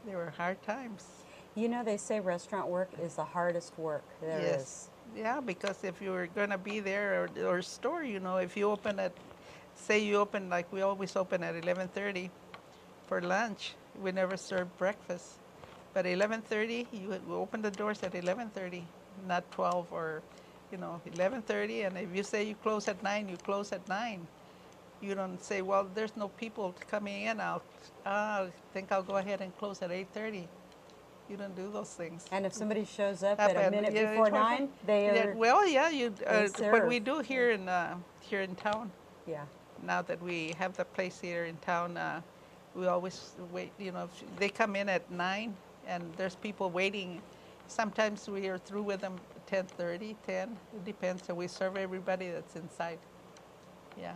They were hard times. You know, they say restaurant work is the hardest work there is. Yes. Yeah, because if you were going to be there or store, if you open at, say you open, like we always open at 11:30 for lunch. We never serve breakfast. But 11:30, we open the doors at 11:30, not 12 or, 11:30. And if you say you close at 9, you close at 9. You don't say, well, there's no people coming in. I think I'll go ahead and close at 8:30. You don't do those things. And if somebody shows up at a minute yeah, before 9, they are. Well, yeah, what we serve. do here in town. Yeah. Now that we have the place here in town, we always wait. If they come in at 9, and there's people waiting. Sometimes we are through with them 10:30, 10. It depends. So we serve everybody that's inside. Yeah.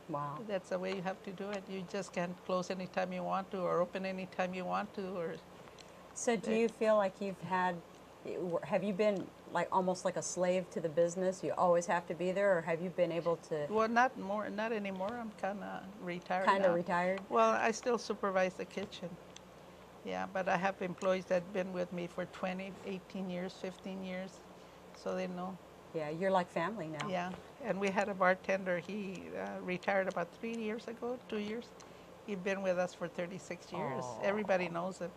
Wow. That's the way you have to do it. You just can't close anytime you want to or open anytime you want to. So do you feel like have you been like almost like a slave to the business? You always have to be there, or have you been able to Well, not anymore. I'm kind of retired kind of now. retired? Well, I still supervise the kitchen. Yeah, but I have employees that have been with me for 20, 18 years, 15 years, so they know. Yeah, you're like family now. Yeah, and we had a bartender. He retired about 3 years ago, 2 years. He'd been with us for 36 years. Aw. Everybody knows him.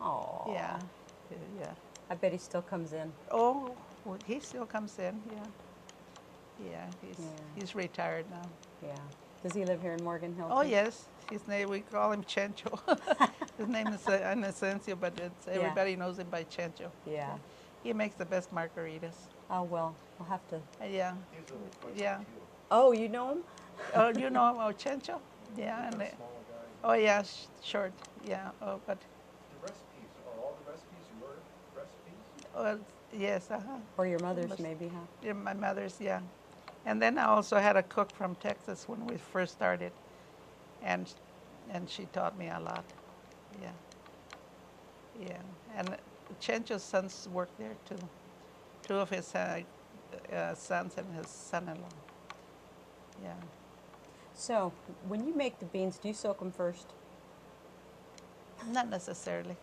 Oh. Yeah, yeah. I bet he still comes in. Oh, well, he still comes in, yeah. Yeah, Yeah. he's retired now. Yeah. Does he live here in Morgan Hill? Oh, too? yes. His name, we call him Chencho. His name is Inocencio, but everybody knows him by Chencho. Yeah. He makes the best margaritas. Oh, well, we'll have to. Yeah, yeah. Oh, you know him? Oh, you know him, Chencho? Yeah. And oh, yeah, short. Yeah. Oh, but The recipes, are all the recipes your recipes? well, yes, uh-huh. Or your mother's, Must- maybe, huh? Yeah, my mother's, yeah. And then I also had a cook from Texas when we first started, and she taught me a lot. Yeah. Yeah. And Chencho's sons work there too. Two of his sons and his son-in-law. Yeah. So, when you make the beans, do you soak them first? Not necessarily.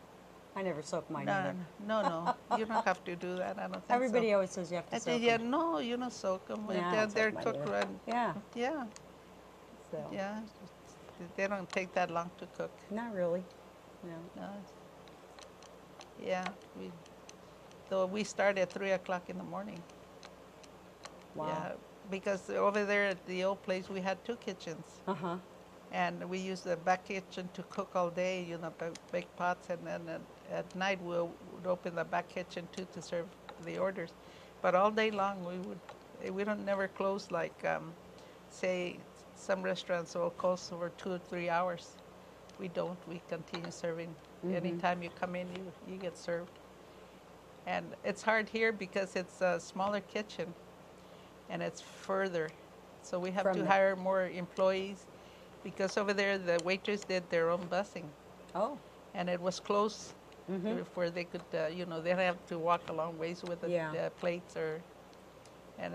I never soak mine No, either. no, you don't have to do that. I don't think Everybody so. always says you have to I soak said, yeah, them. no, you don't soak them. Yeah, I they're don't they're soak mine cooked either. right. Yeah. Yeah, So, yeah. They don't take that long to cook. not really. No. No. Yeah. Though we start at 3 o'clock in the morning. Wow. Yeah, because over there at the old place we had 2 kitchens, Uh-huh. and we used the back kitchen to cook all day. Big pots, and then at night we would open the back kitchen too to serve the orders. But all day long we don't never close like say some restaurants will close over 2 or 3 hours. We don't. We continue serving. Anytime you come in, you get served. And it's hard here because it's a smaller kitchen and it's further. So we have From to the- hire more employees because over there the waitress did their own busing Oh. and it was close before they could, they don't have to walk a long ways with the Yeah. plates and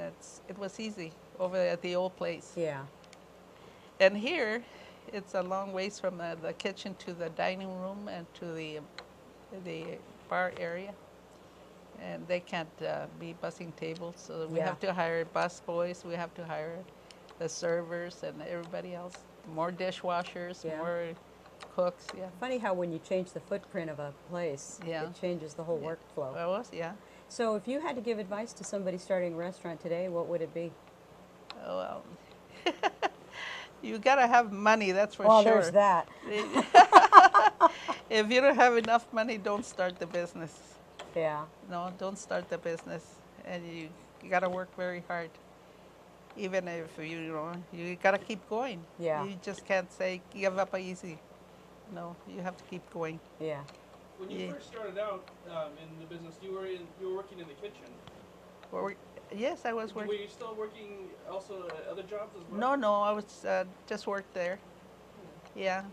it was easy over at the old place. Yeah. And here, it's a long ways from the kitchen to the dining room and to the bar area. And they can't be bussing tables, so we Yeah. have to hire bus boys, we have to hire the servers and everybody else. More dishwashers, Yeah. more cooks, yeah. Funny how when you change the footprint of a place, Yeah. it changes the whole workflow. Yeah. So if you had to give advice to somebody starting a restaurant today, what would it be? Oh, well, you gotta have money, that's for Well, sure. there's that. If you don't have enough money, don't start the business. Yeah. No, don't start the business, and you gotta work very hard. Even if you gotta keep going. Yeah. You just can't say give up easy. No, you have to keep going. Yeah. When you Yeah. first started out in the business, you were working in the kitchen. Yes, I was Were working. you still working also at other jobs as well? No, I was just worked there. Yeah,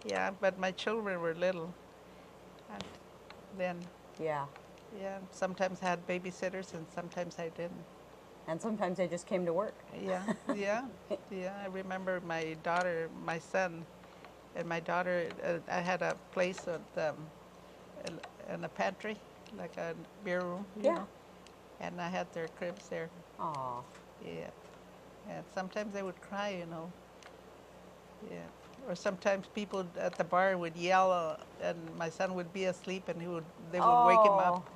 yeah, but my children were little, and then Yeah. sometimes I had babysitters and sometimes I didn't. And sometimes they just came to work. Yeah, yeah. I remember my daughter, my son, and my daughter. I had a place in a pantry, like a beer room. Yeah. And I had their cribs there. Aw. Yeah. And sometimes they would cry, Yeah. Or sometimes people at the bar would yell, and my son would be asleep, and they would wake him up.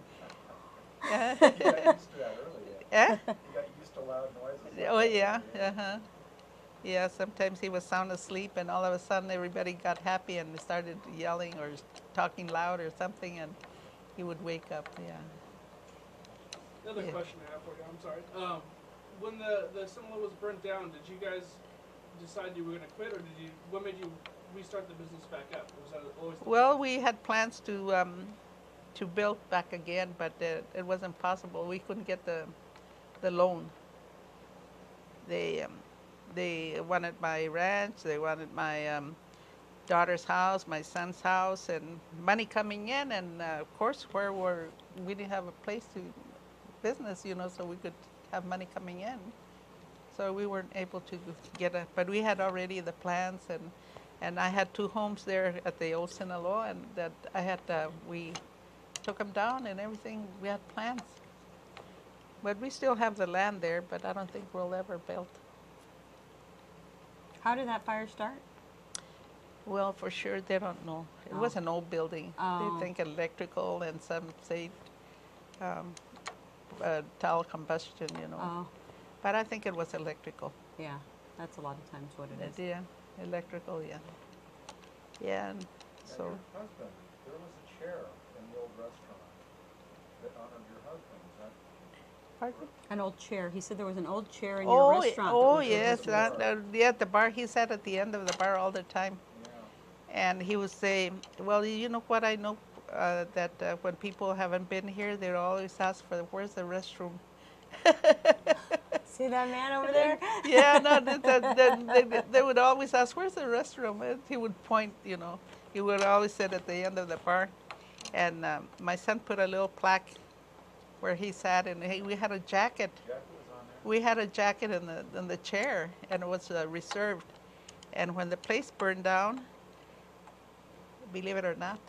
Yeah. You got used to that early. Yeah. You got used to loud noises. like Oh that, yeah. yeah. Yeah. Sometimes he was sound asleep, and all of a sudden everybody got happy and started yelling or talking loud or something, and he would wake up. Yeah. Another Yeah. question I have for you. I'm sorry. When the cinema was burnt down, did you guys decide you were going to quit, or what made you restart the business back up? Was that always the Well, we had plans to build back again, but it wasn't possible. We couldn't get the loan. They wanted my ranch, they wanted my daughter's house, my son's house, and money coming in, and of course, we didn't have a place to business, so we could have money coming in. So we weren't able to but we had already the plans, and I had 2 homes there at the old Sinaloa, and that we took them down and everything. We had plans. But we still have the land there, but I don't think we'll ever build. How did that fire start? Well, for sure, they don't know. It Oh. was an old building. Oh. They think electrical, and some say towel combustion, Oh, But I think it was electrical. yeah. That's a lot of times what it is. Yeah, electrical, yeah. Yeah, and Now, so, your husband, there was a chair in the old restaurant that honored your husband. Is that pardon? An old chair. He said there was an old chair in your restaurant. that Oh, was your yes, husband's. yeah, the bar, he sat at the end of the bar all the time. yeah? And he would say, well, you know what, I know that when people haven't been here, they always ask where's the restroom? See that man over there? Yeah, no, they would always ask, where's the restroom? And he would point, he would always sit at the end of the bar. And my son put a little plaque where he sat, and we had a jacket. Jacket was on there? We had a jacket in the chair, and it was reserved. And when the place burned down, believe it or not,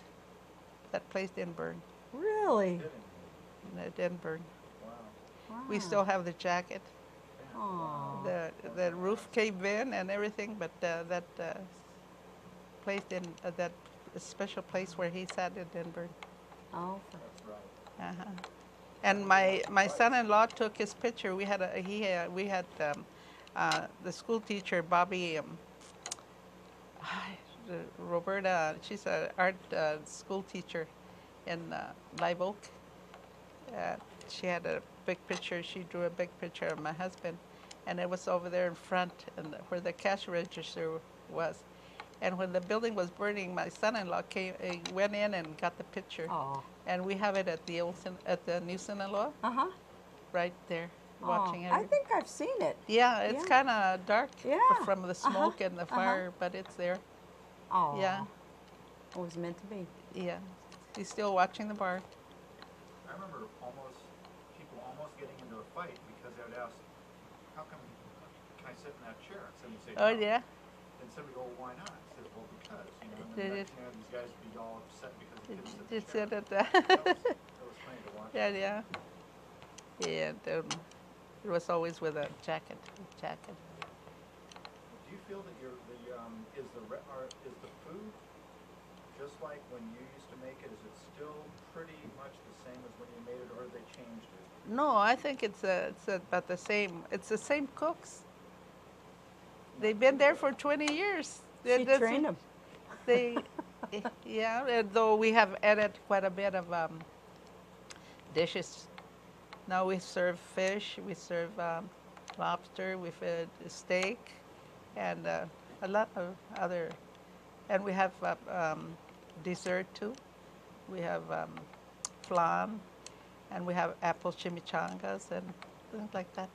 that place didn't burn. Really? Kidding me. It didn't burn. Wow. Wow. We still have the jacket. Aw. The roof caved in and everything, but that place didn't. That special place where he sat, it didn't burn. Oh, That's right. Uh-huh. And my son-in-law took his picture. We had the school teacher Bobby Roberta. She's an art school teacher in Live Oak. She had a big picture. She drew a big picture of my husband, and it was over there in front, and where the cash register was. And when the building was burning, my son-in-law went in and got the picture. Aw. And we have it at the new son-in-law, Uh-huh. right there, Aw. watching I everything. think I've seen it. Yeah, it's Yeah. kind of dark Yeah. from the smoke and the fire, but it's there. Oh. Yeah. It was meant to be. Yeah, he's still watching the bar. I remember people almost getting into a fight because they would ask, how come, can I sit in that chair? And somebody would say, Oh no. yeah, And somebody would go, why not? I said, well, because, and They then did. these guys would be all upset because they couldn't sit in just the chair. said it. That was funny to watch. Yeah. And it was always with a jacket. Do you feel that is the food just like when you used to make it? Is it still pretty much the same as when you made it, or have they changed it? No, I think it's about the same. It's the same cooks. They've been there for 20 years. She That's- trained him. They, yeah, though we have added quite a bit of dishes. Now we serve fish, we serve lobster, we serve steak, and a lot of other, and we have dessert too. We have flan, and we have apple chimichangas and things like that.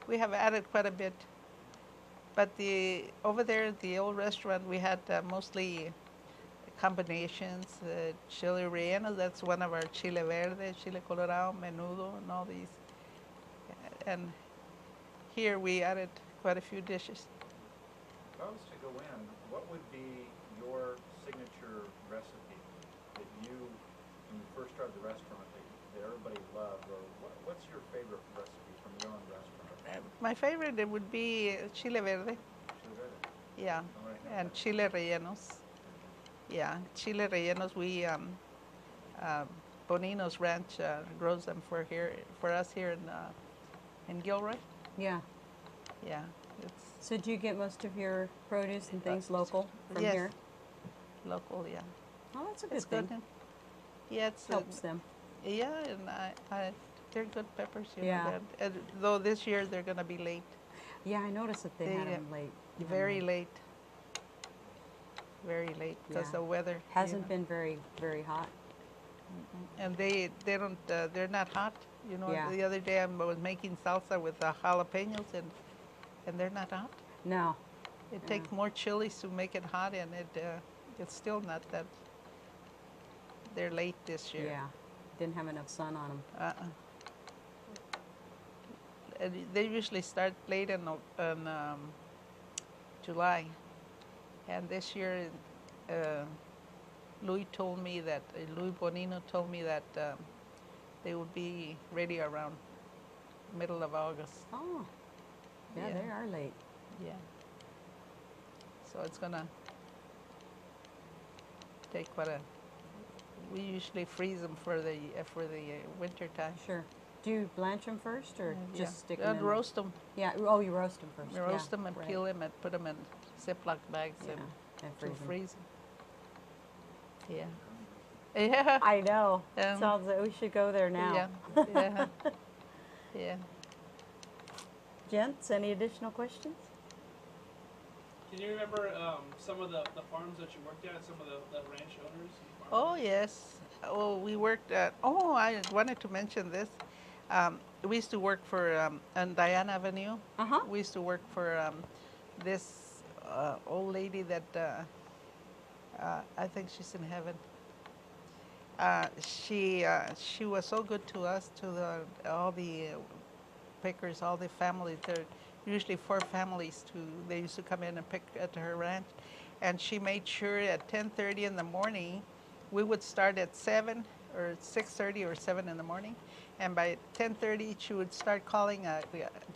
We have added quite a bit. But over there at the old restaurant, we had mostly combinations, chile relleno, that's one of our chile verde, chile colorado, menudo, and all these. And here we added quite a few dishes. If I was to go in, what would be your signature recipe that you, when you first started the restaurant, that everybody loved, or what's your favorite recipe from your own restaurant? My favorite, it would be chile verde, Chile verde. yeah, All right. and chile rellenos. Yeah, chile rellenos, we, Bonino's Ranch grows them for us here in Gilroy. Yeah. Yeah, it's So do you get most of your produce and things local from yes. here? local, yeah. Oh, that's a good It's thing. good. Yeah, it's Helps them. Yeah, and they're good peppers. You Yeah. know, and though this year they're gonna be late, Yeah, I noticed that they had They, them late. very late, because Yeah. the weather you Hasn't know. been very, very hot. And they don't they're not hot. You know, Yeah. the other day I was making salsa with jalapenos and they're not hot. No. It Yeah. takes more chilies to make it hot, and it's still not that. They're late this year. Yeah. Didn't have enough sun on them. And they usually start late in July, and this year Louis Bonino told me that they would be ready around middle of August. Oh. Yeah, Yeah. they are late. Yeah. So it's gonna take quite a. We usually freeze them for the winter time. Sure. Do you blanch them first or just stick them and in? roast them. Yeah. Oh, you roast them first. We roast them and right. peel them and put them in Ziploc bags Yeah. and And to freeze 'em. freeze them. Yeah. Yeah. I know. Um, Sounds like we should go there now. Yeah. Yeah. Yeah. Gents, any additional questions? Can you remember some of the farms that you worked at, some of the ranch owners? and Oh farmers? yes. Oh, we worked at. Oh, I wanted to mention this. We used to work for on Diana Avenue. Uh-huh. We used to work for this old lady that I think she's in heaven. She was so good to us, to all the pickers, all the families. There are usually 4 families. They used to come in and pick at her ranch, and she made sure at 10:30 in the morning we would start at 7 or 6:30 or 7 in the morning, and by 10:30 she would start calling.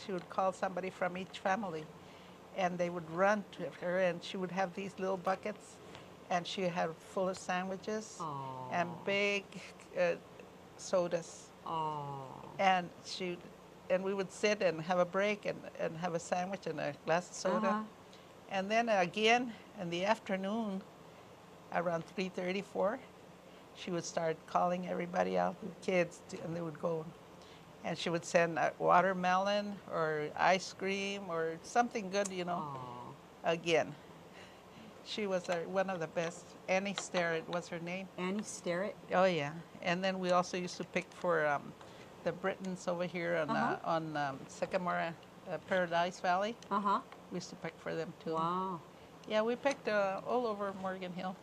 She would call somebody from each family, and they would run to her, and she would have these little buckets, and she had full of sandwiches and big sodas, and we would sit and have a break and have a sandwich and a glass of soda, and then again in the afternoon, around 3:30, 4, she would start calling everybody out, the kids, and they would go, and she would send a watermelon or ice cream or something good, you know. Again, she was one of the best. Annie Sterrett was her name. Annie Sterrett? Oh yeah, and then we also used to pick for the Britons over here on Sycamore, Paradise Valley. We used to pick for them too. Wow. Yeah, we picked all over Morgan Hill.